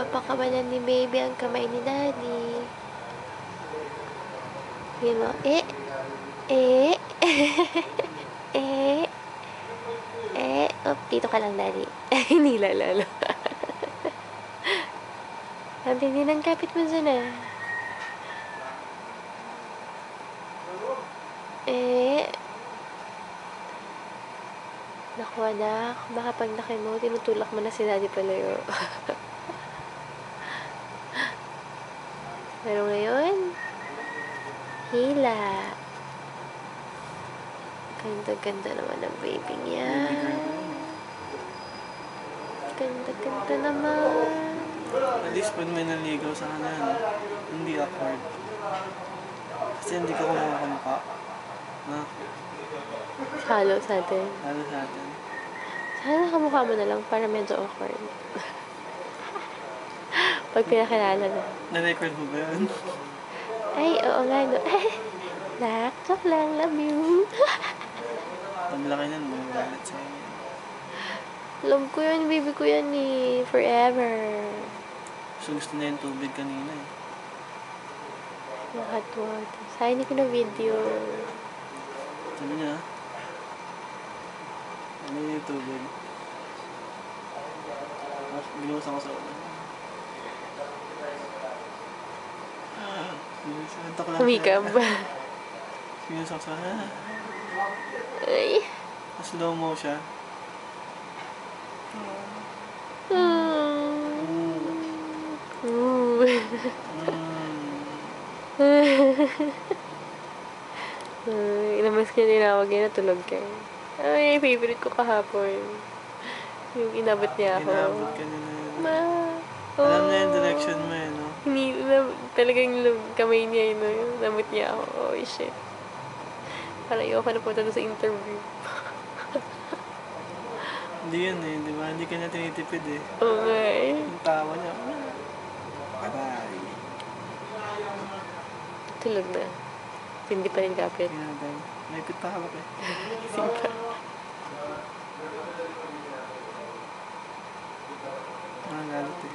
Pinapakawalan ni baby ang kamay ni daddy. You know, dito ka lang, daddy. Hindi lalalo. Sabi din ang kapit mo dyan ah. Naku anak, baka pag laki mo, tinutulak mo na si daddy palayo. Pero ngayon, hila. Ganda-ganda naman ang baby niya. Ganda-ganda naman. At least pag may naligaw sa kanan, hindi awkward. Kasi hindi ko kumukamukha. No? Halo sa atin. Lalo sa atin. Sana kamukha mo na lang para medyo awkward. Pag pinakilala na. Na-record mo ba yun? Ay, oo nga no. Nak, joke lang, love you. Ang laki nun, magalit sa inyo. Love ko yun, baby ko yan eh. Forever. Gusto na yung tubig kanina eh. Yung hot water. Sa hindi ko na video. Sabi niya, ano yung tubig? Binuhusan ko sa ulo. Binuhusan ko lang. Humikab. Binuhusan ko sa ulo. Ay. Slow mo siya. Inamas ka tinawag niya, natulog ka. Ay, favorite ko kahapon. Yung inabot niya ako. Inabot ka nila. Ma. Alam na yung direction mo eh, no? Talagang kamay niya yun, no? Inabot niya ako. Oh, shit. Parang ayoko na punta sa interview. Hindi yan eh, di ba? Hindi ka na tinitipid eh. Oo nga eh. Yung tawa niya. Bye-bye. Tulog na. Hindi pa rin kapit. Kaya ba? May pit pa hawak eh. Simpa. Galit eh.